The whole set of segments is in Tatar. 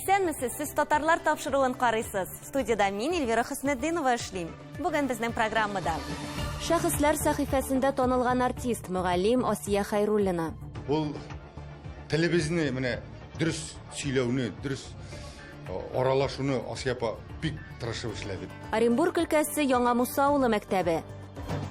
Исәнмесез, сез татарлар тапшыруын карыйсыз. Студияда мин Эльвира Хөснетдинова эшлим. Бүген безнең программада Шәхесләр сәхифәсендә танылган артист, мөгаллим Асия Хайруллина. Ул телебезне менә дөрес сөйләүне, дөрес аралашуны Асия апа бик тырышып эшләде. Оренбург өлкәсе Яңа Муса авылы мәктәбе.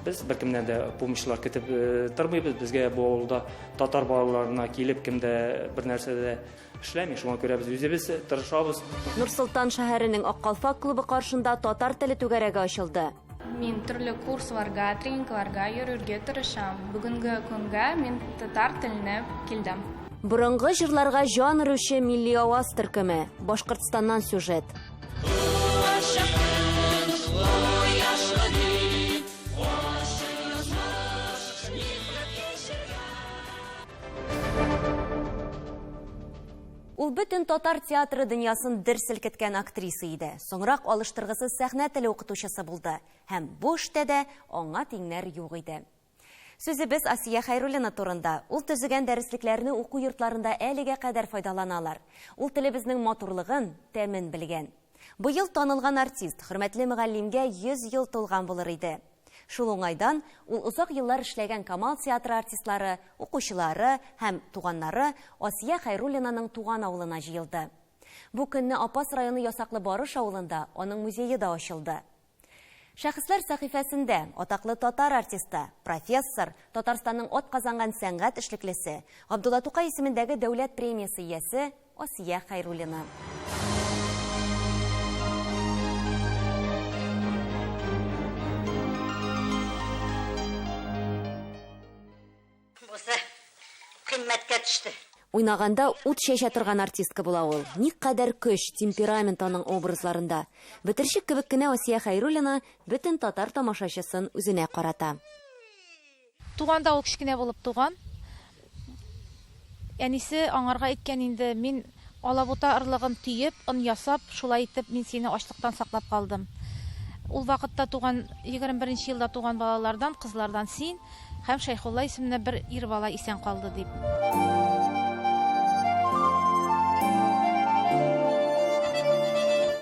Biz беркемнән дә помощьлар көтеп тормыйбыз. Безгә бу авылда татар балаларына килеп кемдә бер нәрсәдә эшләми. Шуңа күрә без үзебез тырышабыз. Нурсултан шәһәренең Аккалфак клубы каршында татар теле түгәрәге ачылды. Мин төрле курсларга, тренингларга йөрергә тырышам. Бүгенге көнгә мин татар теленә килдем. Борынгы җырларга җан өрүче милли аваз төркеме. Башкортстаннан сюжет. Ул бөтен татар театры дөньясын дер селкеткән актриса иде. Соңрак алыштыргысыз сәхнә теле укытучысы булды. Һәм бу эштә дә аңа тиңнәр юк иде. Сүзебез Асия Хайруллина турында. Ул төзегән дәреслекләрне уку йортларында әлегә кадәр файдаланалар. Ул телебезнең матурлыгын тәмен белгән. Быел танылган артист, хөрмәтле мөгаллимгә 100 ел тулган булыр иде. Шул уңайдан ул узак еллар эшләгән Камал театры артистлары, укучылары һәм туганнары Асия Хайруллинаның туган авылына җыелды. Бу көнне Апас районы Ясаклы Барыш авылында аның музее да ачылды. Шәхесләр сәхифәсендә атаклы татар артисты, профессор, Татарстанның ат казанган сәнгать эшлеклесе, Габдулла Тукай исемендәге дәүләт премиясе иясе Асия Хайруллина. Уйнаганда ут чәчә торган артистка була ул. Никадәр көч, темперамент аның образларында. Бетерчек кебек кенә Асия Хайруллина бөтен татар тамашачысын үзенә карата. Туганда ул кичкенә булып туган. Әнисе аңарга әйткән инде, мин алабута ырлыгын төеп, ын ясап, шулай итеп мин сине ачлыктан саклап калдым. Ул вакытта туган 21 елда туган балалардан, кызлардан син һәм Шәйхулла исемле бер ир бала исән калды дип.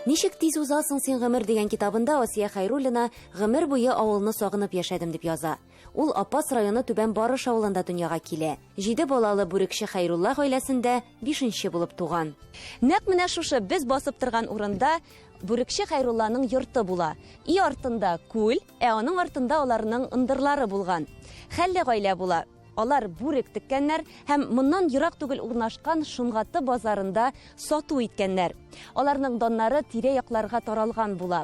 Ничек тиз узасың син гомер дигән китабында Асия Хайруллина гомер буе авылны сагынып яшәдем дип яза. Ул Апас районы Түбән Барыш авылында дөньяга килә. 7 балалы бүрекче Хайрулла гаиләсендә 5нче булып туган. Нәкъ менә шушы без басып торган урында бүрекче Хайрулланың йорты була. И артында күл, аның артында аларның ындырлары булган. Хәлле гаилә була. Алар бүрек теккәннәр һәм моннан ерак түгел урнашкан Шунгаты базарында сату иткәннәр. Аларның даннары тирә-якларга таралган була.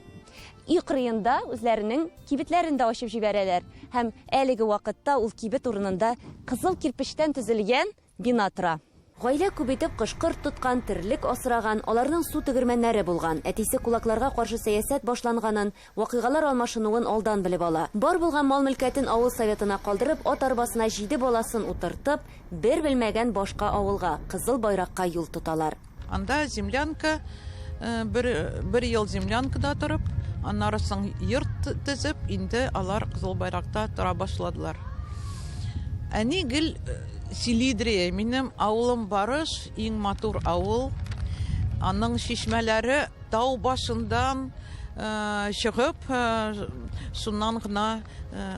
И кырыенда үзләренең кибетләрендә ачып җибәрәләр һәм әлеге вакытта ул кибет урынында кызыл кирпечтән төзелгән бина тора. Гаилә күбәйтеп кышкырт тоткан, терлек асраган, аларның су тегермәннәре булган. Әтисе кулакларга каршы сәясәт башланганын, вакыйгалар алмашынуын алдан белеп ала. Бар булган мал-мөлкәтен авыл советына калдырып, ат арбасына 7 баласын утыртып, бер белмәгән башка авылга, Кызыл байракка юл тоталар. Анда землянка, бер ел землянкада торып, аннары соң йорт төзеп, инде алар Кызыл байракта тора башладылар. Әни гел Силидрия, минем авылым Барыш, иң матур авыл. Аның шишмәләре тау башындан чыгып, шуннан гына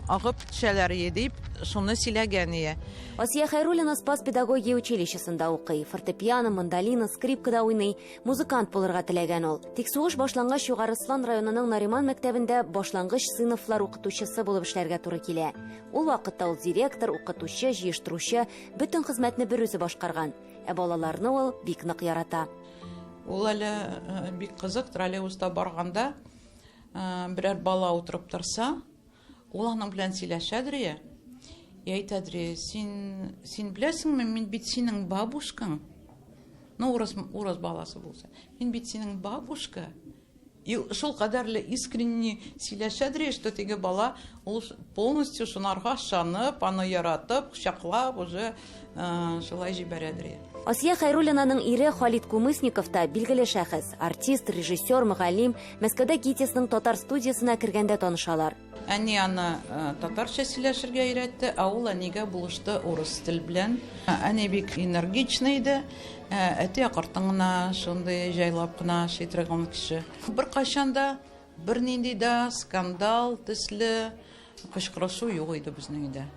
агып төшәләр дип, шуны сөйләгән ие. Асия Хайруллина Спас педагогия училищесында укый. Фортепиано, мандолина, скрипкада уйный, музыкант булырга теләгән ул. Тик сугыш башлангач Югарыслан районының Нариман мәктәбендә башлангыч сыйныфлар укытучысы булып эшләргә туры килә. Ул вакытта ул директор, укытучы, җыештыручы, бөтен хезмәтне бер үзе башкарган. Балаларны ул бик нык ярата. Ул әле бик кызык, троллейбуста барганда берәр бала утырып торса, ул аның белән сөйләшәдер. Әйтәдер, син беләсеңме, мин бит синең бабушкаң. Урыс баласы булса. Мин бит синең бабушка. И шул кадәрле искренне сөйләшәдер, что теге бала ул полностью шунарга ышанып, аны яратып, кучаклап уже шулай җибәрәдер. Асия Хайруллинаның ире Халид Кумысников та билгеле шәхес, артист, режиссер, мөгаллим, Мәскәүдә ГИТИСның татар студиясына кергәндә танышалар. Әни аны татарча сөйләшергә өйрәтте, ә ул әнигә булышты урыс тел белән. Әни бик энергичный иде. Әти акыртын гына, шундый җайлап кына шейтергән кеше. Беркайчан да бернинди дә скандал төсле кычкырышу юк иде безнең өйдә.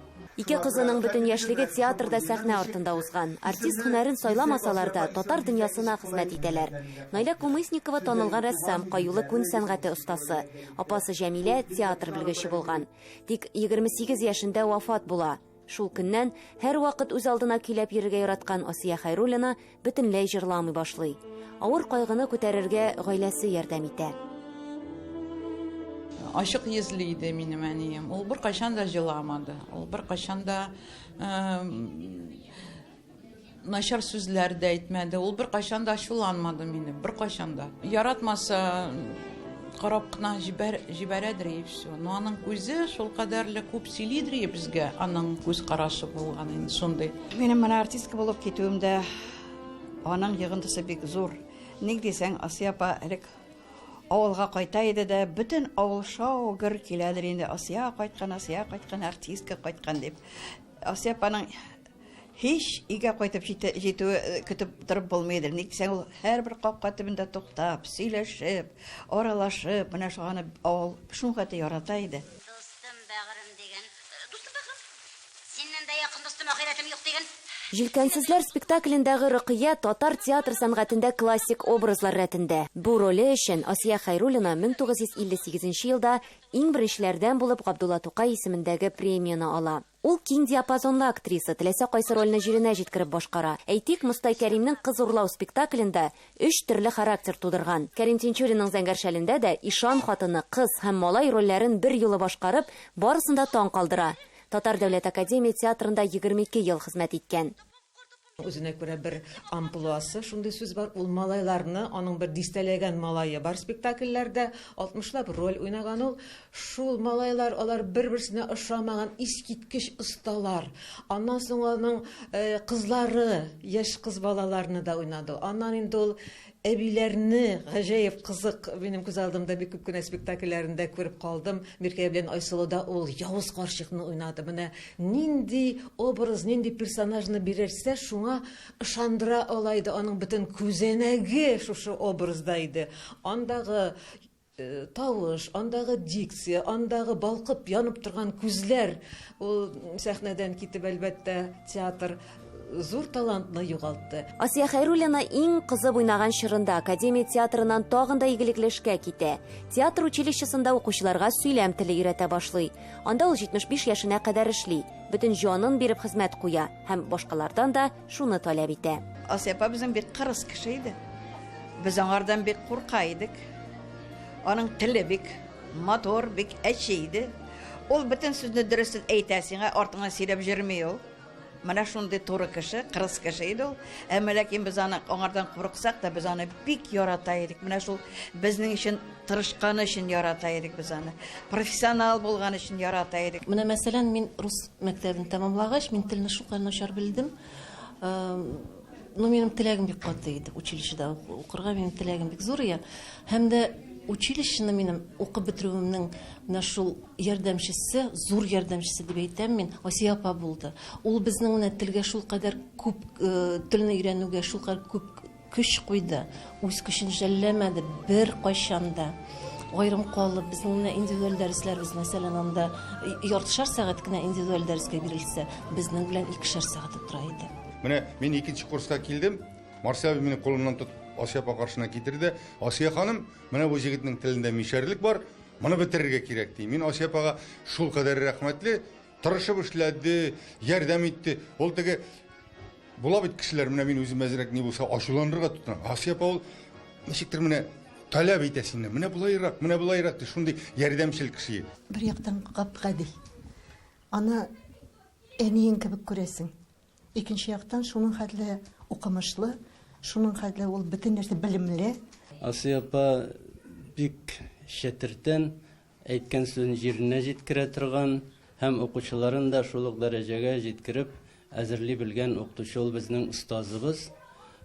Ике кызының бөтен яшьлеге театрда сәхнә артында узган. Артист һөнәрен сайламасалар да татар дөньясына хезмәт итәләр. Наиля Кумысникова танылган рәссам, каюлы күн сәнгате остасы. Апасы Җәмилә театр белгече булган. Тик 28 яшендә вафат була. Шул көннән һәр вакыт үз алдына көйләп йөрергә яраткан Асия Хәйруллина бөтенләй җырламый башлый. Авыр кайгыны күтәрергә гаиләсе ярдәм итә. Ашык йөзле иде минем әнием. Ул беркайчан да җыламады. Ул беркайчан да начар сүзләр дә әйтмәде. Ул беркайчан да ачуланмады мине. Беркайчан да. Яратмаса карап кына җибәрәдер и все. Но аның күзе шул кадәрле күп сөйлидер безгә. Аның күз карашы булган инде шундый. Минем менә артистка булып китүемдә аның йогынтысы бик зур. Ник дисәң, Асия апа элек авылга кайта иде дә, бөтен авыл шау-гөр киләдер инде. Асия кайткан, артистка кайткан дип. Асия апаның һич өйгә кайтып җитүе көтеп торып булмыйдыр. Ник дисәң, ул һәрбер капка төбендә туктап, сөйләшеп, аралашып, менә шуны авыл шуңа ярата иде. Достым, бәгырем дигән. Достым, бәгырем. Синнән дә якын достым, ахиратым юк дигән. Җилкәнсезләр спектаклендәге Рөкыя татар театр сәнгатендә классик образлар рәтендә. Бу роле өчен Асия Хәйруллина 1958 елда иң беренчеләрдән булып Габдулла Тукай исемендәге премияны ала. Ул киң диапазонлы актриса, теләсә кайсы рольне җиренә җиткереп башкара. Әйтик, Мостай Кәримнең Кыз урлау спектаклендә 3 төрле характер тудырган. Кәрим Тинчуринның Зәңгәршәлендә дә ишан хатыны, кыз һәм малай рольләрен бер юлы башкарып, барысында таң калдыра. Татар дәүләт академия театрында 22 ел хезмәт иткән. Үзенә күрә бер амплуасы, шундый сүз бар, ул малайларны, аның бер дистәләгән малае бар спектакльләрдә, 60лап роль уйнаган ул. Шул малайлар, алар бер-берсенә ошамаган искиткеч осталар. Аннан соң аның кызлары, яшь кыз балаларны да уйнады. Аннан инде ул әбиләрне гаҗәеп кызык, минем күз алдымда бик күп кенә спектакльләрендә күреп калдым. Миркәй белән Айсылуда ул явыз карчыкны уйнады. Менә нинди образ, нинди персонажны бирерсә, шуңа ышандыра алайды. Аның бөтен күзәнәге шушы образда иде. Андагы тавыш, андагы дикция, андагы балкып янып торган күзләр, ул сәхнәдән китеп әлбәттә театр зур талантны югалтты. Асия Хәйруллина иң кызып уйнаган чорында Академия театрынан тагын да игелекле эшкә китә. Театр училищесында укучыларга сөйләм теле өйрәтә башлый. Анда ул 75 яшенә кадәр эшли. Бөтен җанын биреп хезмәт куя һәм башкалардан да шуны таләп итә. Асия апа безнең бик кырыс кеше иде. Без аңардан бик курка идек. Аның теле бик мотор, бик әче иде. Ул бөтен сүзне дөрес әйтә сиңа, артыңа сөйләп йөрми ул. Менә шундый туры кеше, кырыс кеше иде ул. Әмма ләкин без аңардан курыксак та, без аны бик ярата идек. Менә шул безнең өчен тырышканы өчен ярата идек без аны. Профессионал булган өчен ярата идек. Менә мәсәлән, мин рус мәктәбен тәмамлагач, мин телне шулкадәр начар белдем. Минем теләгем бик каты иде, училищеда укырга минем теләгем бик зур иде. Һәм дә училищены минем укып бетерүемнең менә шул ярдәмчесе, зур ярдәмчесе дип әйтәм мин, Асия апа булды. Ул безнең менә телгә шул кадәр күп телне өйрәнүгә шул кадәр күп көч куйды. Үз көчен жәлләмәде бер кайчанда. Айрым калып, безнең менә индивидуаль дәресләрбез, мәсәлән, анда яртышар сәгать кенә индивидуаль дәрескә бирелсә, безнең белән 2 сәгать утыра иде. Менә мин 2нче курска килдем. Марсель мине колымнан тотып Асия апа каршына китерде. Асия ханым, менә бу җегетнең телендә мишәрлек бар, моны бетерергә кирәк ди. Мин Асия апага шул кадәр рәхмәтле, тырышып эшләде, ярдәм итте. Ул теге була бит кешеләр, менә мин үзем әзрәк ни булса ачуланырга тотынам. Асия апа ул ничектер менә таләп итә сине. Менә булайрак ди, шундый ярдәмчел кеше. Бер яктан гап-гади. Аны әниең кебек күрәсең. Икенче яктан шуның хәтле укымышлы, шуның хәтле ул бөтен нәрсә белемле. Асия апа бик шәтертән әйткән сүзен җиренә җиткерә торган һәм укучыларын да шул ук дәрәҗәгә җиткереп әзерли белгән укытучы ул безнең остазыбыз.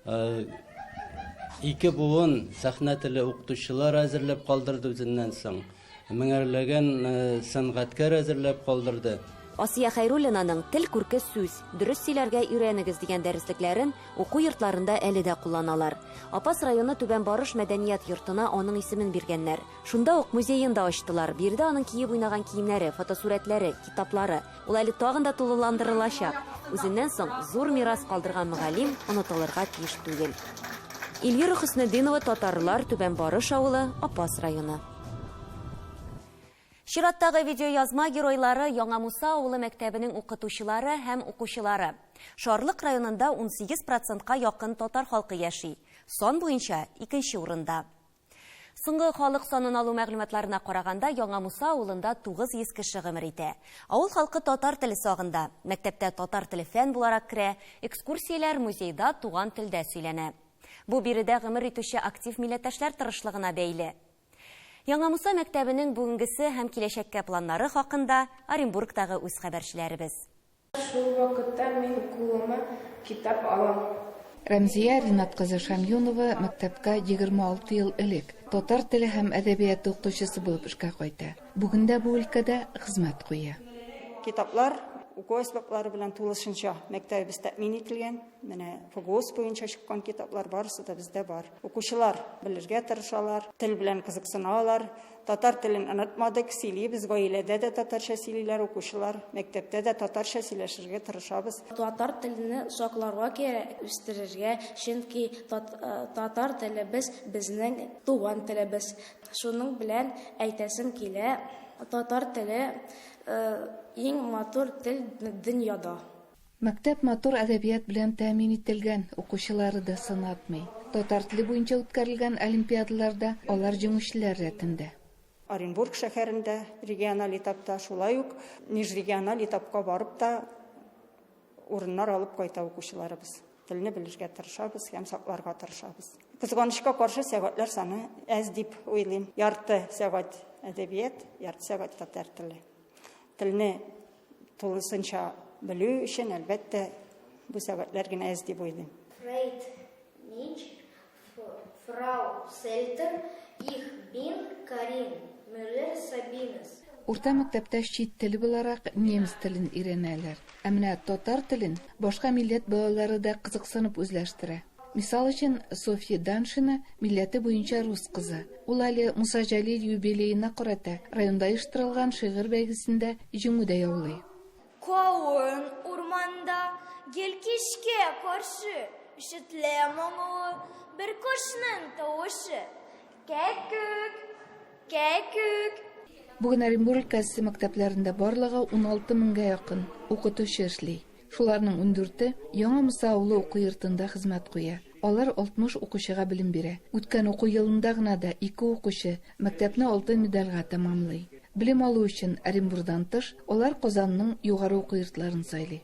2 буын сәхнә теле укытучылар әзерләп калдырды үзеннән соң. меңәрләгән сәнгатькәр әзерләп калдырды. Асия Хайруллинаның тел күрке сүз, дөрес сөйләргә өйрәнегез дигән дәреслекләрен уку йортларында әле дә кулланалар. Апас районы Түбән Барыш мәдәният йортына аның исемен биргәннәр. Шунда ук музейын да ачтылар. Бирдә аның киеп уйнаган киемнәре, фотосурәтләре, китаплары. Ул әле тагын да тулыландырылачак. Үзеннән соң зур мирас калдырган мөгаллим онытылырга тиеш түгел. Ильюра Хөснетдинова, татарлар, Түбән Барыш авылы, Апас районы. Чираттагы видеоязма геройлары Яңа Муса авылы мәктәбенең укытучылары һәм укучылары. Шарлык районында 18%-ка якын татар халкы яши. Сан буенча 2нче урында. Соңгы халык санын алу мәгълүматларына караганда, Яңа Муса авылында 900 кеше гомер итә. Авыл халкы татар теле сагында. Мәктәптә татар теле фән буларак керә, экскурсияләр музейда туган телдә сөйләнә. Бу биредә гомер итүче актив милләттәшләр тырышлыгына бәйле. Яңа Муса мәктәбенең бүгенгесе һәм киләчәккә планнары хакында Оренбургтагы үз хәбәрчеләребез. Шул вакытта мин кулыма китап алам. Рәмзия Ринат кызы Шамюнова мәктәпкә 26 ел элек татар теле һәм әдәбияты укытучысы булып эшкә кайта. Бүгендә бу өлкәдә хезмәт куя. Китаплар уку әсбаплары белән тулысынча мәктәбебез тәэмин ителгән. Менә ФГОС буенча чыккан китаплар барысы да бездә бар. Укучылар белергә тырышалар, тел белән кызыксыналар. Татар телен онытмадык, сөйлибез, гаиләдә дә татарча сөйлиләр укучылар, мәктәптә дә татарча сөйләшергә тырышабыз. Татар телене сакларга кирәк, үстерергә, чөнки татар теле безнең туган телебез. Шуның белән әйтәсем килә, татар теле иң матур тел дөньяда. Мәктәп матур әдәбият белән тәэмин ителгән, укучылары да сынатмый. Татар теле буенча үткәрелгән олимпиадаларда алар җиңүчеләр рәтендә. Оренбург шәһәрендә региональ этапта, шулай ук межрегиональ этапка барып та урыннар алып кайта укучыларыбыз. Телне белергә тырышабыз һәм сакларга тырышабыз. Кызганычка каршы сәгатьләр саны әз дип уйлыйм. Ярты сәгать әдәбият, ярты сәгать татар теле. Телне тулысынча белү өчен әлбәттә бу сәгатьләр генә әз дип уйлыйм. Freit nicht, Frau Selter, ich bin Karin Müller-Sabines. Урта мәктәптә чит теле буларак немец телен өйрәнәләр. Ә менә татар телен башка милләт балалары да кызыксынып үзләштерә. Мисал өчен, София Даншина милләте буенча рус кызы. Ул әле Муса Җәлил юбилеена карата районда оештырылган шигырь бәйгесендә җиңүдә яулый. Кауын урманда гел кишкә каршы ишетле моңы бер кошның тавышы. Кәкүк, кәкүк. Бүген Оренбург өлкәсе мәктәпләрендә барлыгы 16 меңгә якын укытучы эшли. Шуларның 14-е Яңа Муса авылы уку йортында хезмәт куя. Алар 60 укучыга белем бирә. Үткән уку елында гына да 2 укучы мәктәпне алтын медальгә тәмамлый. Белем алу өчен Оренбургдан тыш алар Казанның югары уку йортларын сайлый.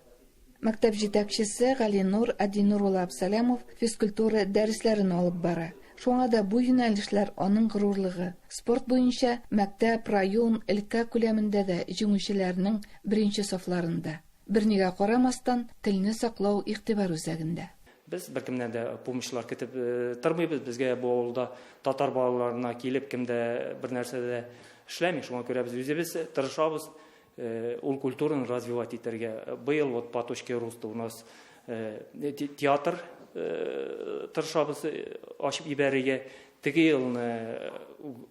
Мәктәп җитәкчесе Галинур Адинур Абсалямов физкультура дәресләрен алып бара. Шуңа да бу юнәлешләр аның горурлыгы. Спорт буенча мәктәп район өлкә күләмендә дә җиңүчеләрнең беренче сафларында. Бернигә карамастан телне саклау игътибар үзәгендә. Biz беркемнән дә помощьлар көтеп тормыйбыз. Безгә бу авылда татар балаларына килеп кемдә бер нәрсәдә эшләми. Шуңа күрә без үзебез тырышабыз ул культураны развивать итәргә. Быел вот по точке роста у нас театр тырышабыз ачып ибәрергә. Теге елны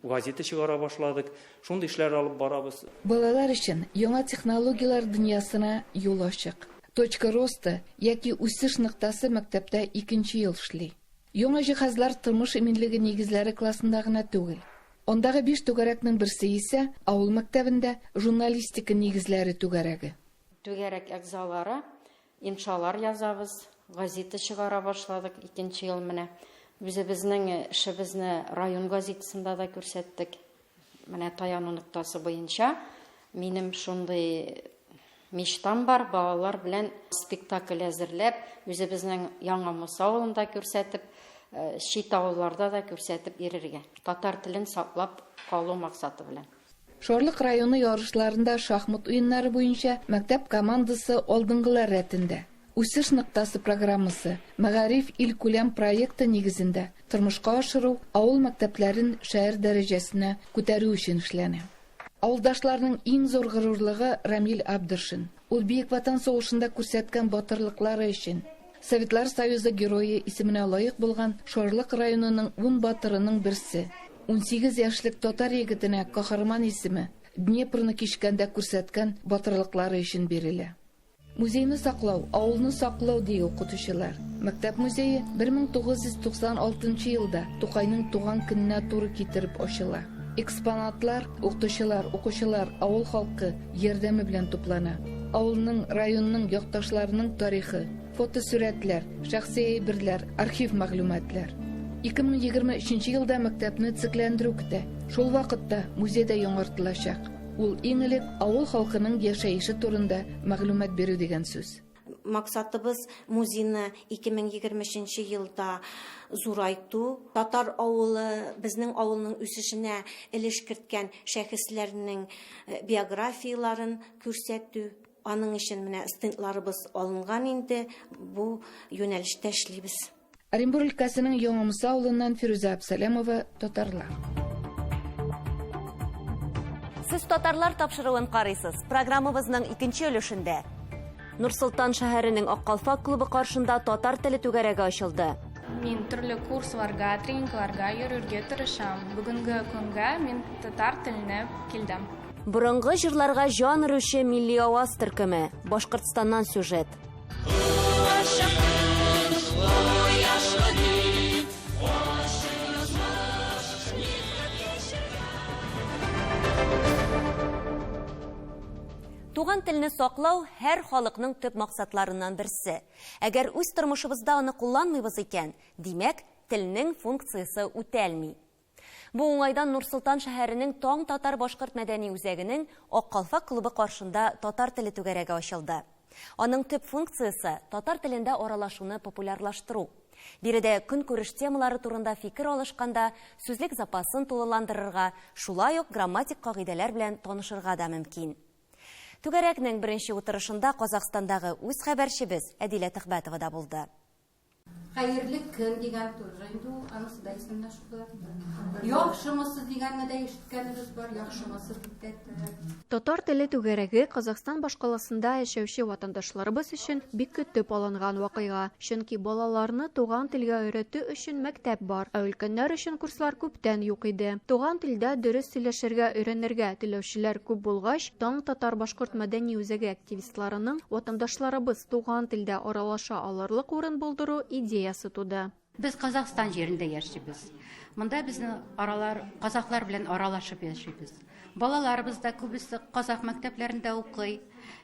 газета чыгара башладык. Шундый эшләр алып барабыз. Балалар өчен яңа технологиялар дөньясына юл ачык. Точка роста яки үсеш ноктасы мәктәптә 2нче ел эшли. Яңа җиһазлар тормыш иминлеге нигезләре классында гына түгел. Ондагы 5 түгәрәкнең берсе исә авыл мәктәбендә журналистика нигезләре түгәрәге. Түгәрәк әгъзалары иншалар язабыз, газета чыгара башладык 2нче ел менә. Безнең эшебезне район газетасында да күрсәттек. Менә таяну ноктасы буенча минем шундый мечтам бар, балалар белән спектакль әзерләп, үзебезнең Яңа Муса авылында күрсәтеп, чит авылларда да күрсәтеп йөрергә. Татар телен саклап калу максаты белән. Шарлык районы ярышларында шахмат уеннары буенча мәктәп командасы алдынгылар рәтендә. Үсеш ноктасы программасы Мәгариф илкүләм проекты нигезендә тормышка ашыру авыл мәктәпләрен шәһәр дәрәҗәсенә күтәрү өчен эшләнә. Ауылдашларның иң зур горурлыгы Рамил Абдыршин. Ул Бөек Ватан сугышында күрсәткән батырлыклары өчен Советлар Союзы герое исеменә лаек булган Шарлык районының 10 батырының берсе. 18 яшьлек татар егетенә каһарман исеме Днепрны кичкәндә күрсәткән батырлыклары өчен бирелә. Музейны саклау, авылны саклау ди укытучылар. Мәктәп музее 1996 елда Тукайның туган көненә туры китереп ачыла. Экспонатлар, укучылар, авыл халкы ярдәме белән туплана. Авылның, районның якташларының тарихы, фотосурәтләр, шәхси әйберләр, архив мәгълүматлар. 2023 елда мәктәпне цикләндерү көтә. Шул вакытта музейда яңартылачак. Ул иң элек авыл халкының яшәеше турында мәгълүмат бирү дигән сүз. Максатыбыз музейны 2023 елда зурайту. Татар авылы, безнең авылның үсешенә өлеш керткән шәхесләрнең биографияларын күрсәтү. Аның өчен менә стендларыбыз алынган инде. Бу юнәлештә эшлибез. Оренбур өлкәсенең Яңамса авылыннан Фируза Абсалямова, татарлар. Сез татарлар тапшыруын карыйсыз. Программабызның 2нче өлешендә Нурсултан шәһәренең Аккалфак клубы каршында татар теле түгәрәге ачылды. Мин төрле курсларга, тренингларга йөрергә тырышам. Бүгенге көнгә мин татар теленә килдем. Борынгы җырларга җан өрүче милли аваз төркеме. Башкортстаннан сюжет. Туган телне саклау һәр халыкның төп максатларыннан берсе. Әгәр үз тормышыбызда аны кулланмыйбыз икән, димәк, телнең функциясе үтәлми. Бу уңайдан Нурсултан шәһәренең Таң татар башкорт мәдәни үзәгенең Аккалфак клубы каршында татар теле түгәрәге ачылды. Аның төп функциясе татар телендә аралашуны популярлаштыру. Биредә көнкүреш темалары турында фикер алышканда сүзлек запасын тулыландырырга, шулай ук грамматик кагыйдәләр белән танышырга да мөмкин. Түгәрәкнең беренче утырышында Казакстандагы үз хәбәрчебез Әдилә Төхбәтова да булды. Хәерле көн дигән туры инде ул, анысы да исемдә шулай. Яхшымысы дигәнне дә ишеткәнебез бар, яхшымысы дип. Татар теле түгәрәге Казакстан башкаласында яшәүче ватандашларыбыз өчен бик көтеп алынган вакыйга. Чөнки балаларны туган телгә өйрәтү өчен мәктәп бар, ә өлкәннәр өчен курслар күптән юк иде. Туган телдә дөрес сөйләшергә өйрәнергә теләүчеләр күп булгач, Таң татар башкорт мәдәни үзәге активистларының ватандашларыбыз туган телдә аралаша алырлык урын булдыру идеясы туды. Без Казакстан җирендә яшибез. Монда безнең аралар казаклар белән аралашып яшибез. Балаларыбыз да күбесе казак мәктәпләрендә укый.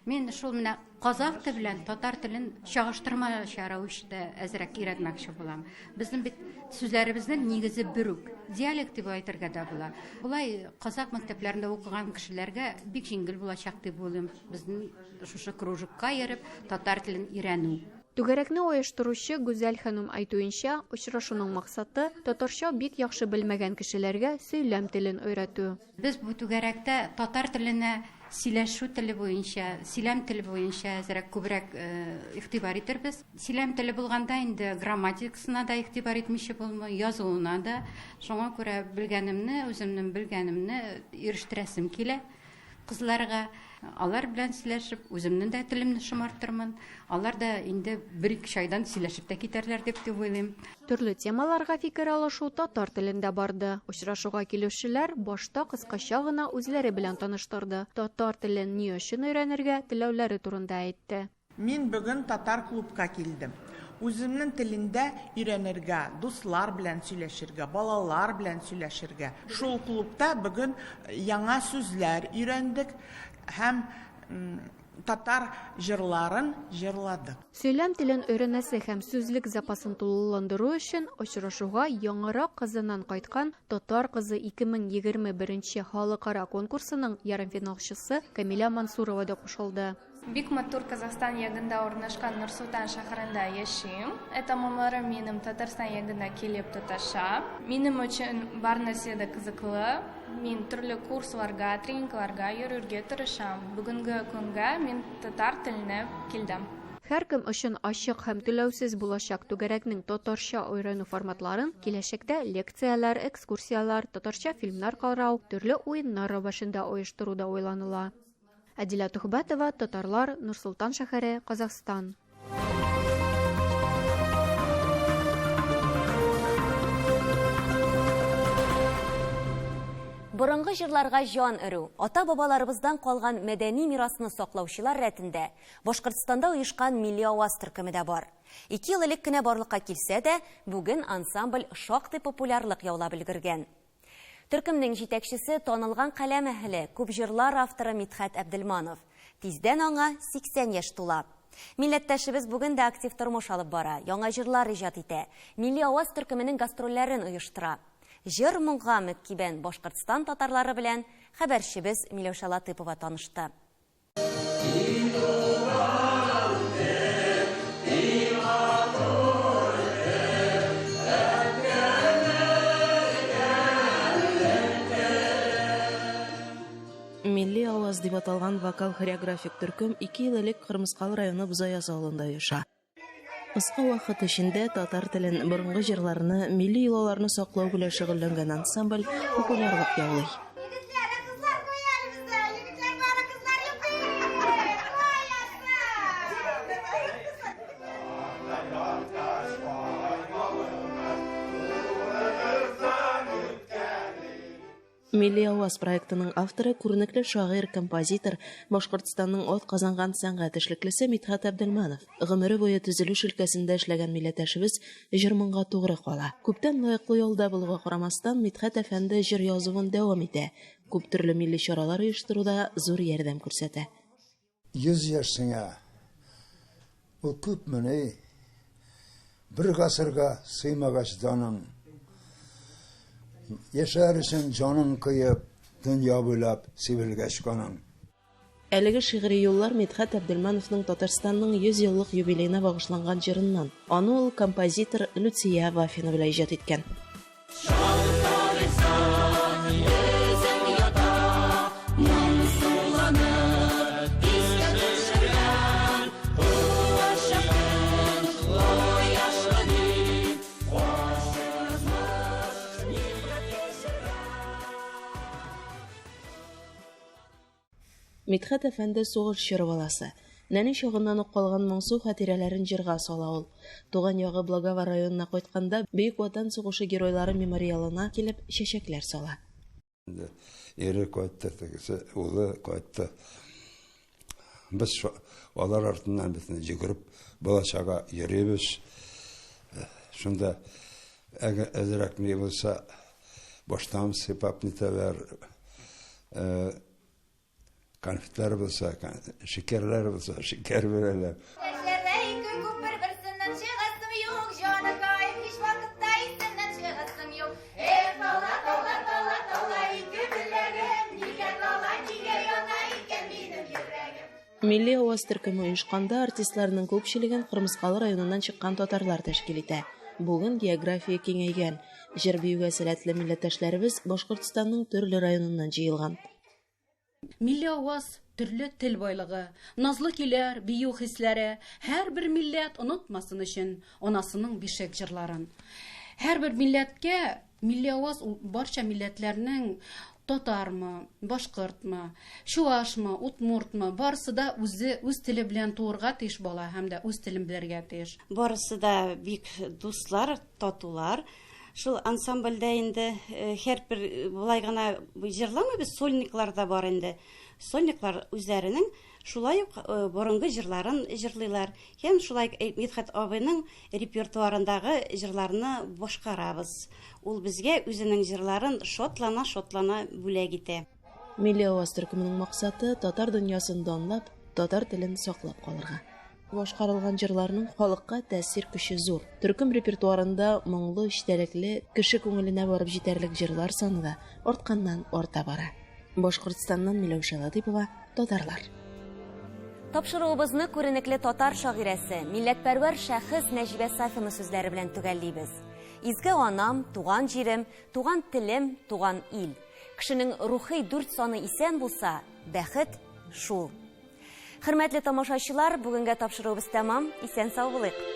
Мин шул менә казак теле белән татар телен чагыштырмача рәвештә әзрәк өйрәтмәкче булам. Безнең бит сүзләребезнең нигезе бер үк. Диалект дип әйтергә дә була. Булай казак мәктәпләрендә укыган кешеләргә бик җиңел булачак дип уйлыйм. Безнең шушы кружокка йөреп татар телен өйрәнү. Түгәрәкне оештыручы Гүзәл ханым әйтүенчә, очрашуның максаты татарча бик яхшы белмәгән кешеләргә сөйләм телен өйрәтү. Без бу түгәрәктә татар теленә сөйләшү теле буенча, сөйләм теле буенча әзрәк күбрәк игътибар итәрбез. Сөйләм теле булганда инде грамматикасына да игътибар итмичә булмый, язуына да. Шуңа күрә белгәнемне, үземнең белгәнемне ирештерәсем килә. Кызларга алар белән сөйләшеп, үземнең дә телемне шомартырмын. Алар да инде бер-ике чайдан сөйләшеп тә китәрләр дип уйлыйм. Төрле темаларга фикер алышу татар телендә барды. Очрашуга килүчеләр башта кыскача гына үзләре белән таныштырды. Татар телен ни өчен өйрәнергә теләүләре турында әйтте. Мин бүген татар клубка килдем. Үземнең телендә өйрәнергә, дуслар белән сөйләшергә, балалар белән сөйләшергә. Шул клубта бүген яңа сүзләр өйрәндек һәм татар җырларын җырладык. Сөйләм телен өйрәнәсе һәм сүзлек запасын тулыландыру өчен очрашуга яңарак кызыннан кайткан татар кызы 2021 халыкара конкурсының ярымфиналчысы Камиля Мансурова да кушылды. Бик матур Казахстан ягында урнашкан Нурсултан шәһәрендә яшим. Это мамарым минем Татарстан ягына килеп тоташа. Минем өчен бар нәрсә дә кызыклы. Мин төрле курсларга, тренингларга йөрергә тырышам. Бүгенге көнгә мин татар теленә килдем. Һәркем өчен ачык һәм түләүсез булачак түгәрәкнең татарча өйрәнү форматларын киләчәктә лекцияләр, экскурсиялар, татарча фильмнар карау, төрле уеннар рәвешендә оештыруда уйланыла. Әдилә Тухбатова, Татарлар, Нурсултан шәһәре, Казахстан. Борынгы җырларга җан өрү, ата-бабаларыбыздан калган мәдәни мирасны саклаучылар рәтендә Башкортстанда оешкан милли аваз төркеме дә бар. 2 ел элек кенә барлыкка килсә дә, бүген ансамбль шактый популярлык яулап өлгергән. Төркемнең җитәкчесе танылган каләм әһле, күп җырлар авторы Мидхәт Әбделманов. Тиздән аңа 80 яшь тула. Милләттәшебез бүген дә актив тормыш алып бара, яңа җырлар иҗат итә, милли аваз төркеменең гастрольләрен оештыра. Җыр моңга мөкибән Башкортстан татарлары белән хәбәрчебез Миләүшә Латыпова танышты. Милли аваз дип аталган вокал-хореографик төркем 2 ел элек Кырмыскал районы Бузаяз авылында оеша. Кыска вакыт эчендә татар телен, борынгы җырларны, милли йолаларны саклау белән шөгыльләнгән ансамбль популярлык яулый. Милли аваз проектының авторы күренекле шагыйрь, композитор, Башкортстанның от казанган сәнгать эшлеклесе Мидхәт Әбделманов. Гомере буе төзелеш өлкәсендә эшләгән милләттәшебез җыр моңга тугры кала. Күптән лаеклы ялда булуга карамастан Мидхәт әфәнде җыр язуын дәвам итә. Күп төрле милли чаралар оештыруда зур ярдәм күрсәтә. 100 яшеңә ул күпме, бер гасырга сыймагач җаның. Яшәр өчен җанын кыеп, дөнья буйлап сибелгәч каның. Әлеге шигъри юллар Мидхәт Әбделмановның Татарстанның 100 еллык юбилеена багышланган җырыннан. Аны ул композитор Люция Вафина белән иҗат иткән. Мидхәт әфәнде сугыш җыры баласы. Нәни чагыннан ук калган моңсу хатирәләрен җырга сала ул. Туган ягы Благова районына кайтканда Бөек Ватан сугышы геройлары мемориалына килеп чәчәкләр сала. Эре кайтты, улы кайтты. Без алар артыннан битне җигереп балачага йөрибез. Шунда әзрәк ни булса баштан сыйпап нитәләр. Конфетлар булса, шикерләр булса, шикер бирәләр. Милли аваз төркеме оешканда артистларның күпчелеген Кырмыскалы районыннан чыккан татарлар тәшкил итә. Бүген география киңәйгән. Җыр биюгә сәләтле милләттәшләребез Башкортстанның төрле районыннан җыелган. Милли аваз төрле тел байлыгы, назлы көйләр, бию хисләре, һәрбер милләт онытмасын өчен анасының бишек җырларын. Һәрбер милләткә милли аваз барча милләтләрнең татармы, башкортмы, чуашмы, удмуртмы, барысы да үз теле белән туырга тиеш бала һәм дә үз телен белергә тиеш. Барысы да бик дуслар, татулар. Шул ансамбльдә инде һәрбер булай гына җырламый, без сольниклар да бар инде. Сольниклар үзләренең шулай ук борынгы җырларын җырлыйлар. Һәм шулай Мидхәт абыйның репертуарындагы җырларны башкарабыз. Ул безгә үзенең җырларын шотлана бүләк итә. Милли аваз төркеменең максаты татар дөньясын данлап, татар телен саклап калырга. Башкарылган җырларның халыкка тәэсир көче зур. Төркем репертуарында моңлы, эчтәлекле, кеше күңеленә барып җитәрлек җырлар саны да артканнан арта бара. Башкортстаннан Миләүшә Латыпова, Татарлар. Тапшыруыбызны күренекле татар шагыйрәсе, милләтпәрвәр шәхес Нәҗибә Сафина сүзләре белән төгәллибез. Изге анам, туган җирем, туган телем, туган ил. Кешенең рухи 4 саны исән булса, бәхет шул. Хөрмәтле тамашачылар, бүгенгә тапшыруыбыз тәмам. Исән сау булыйк.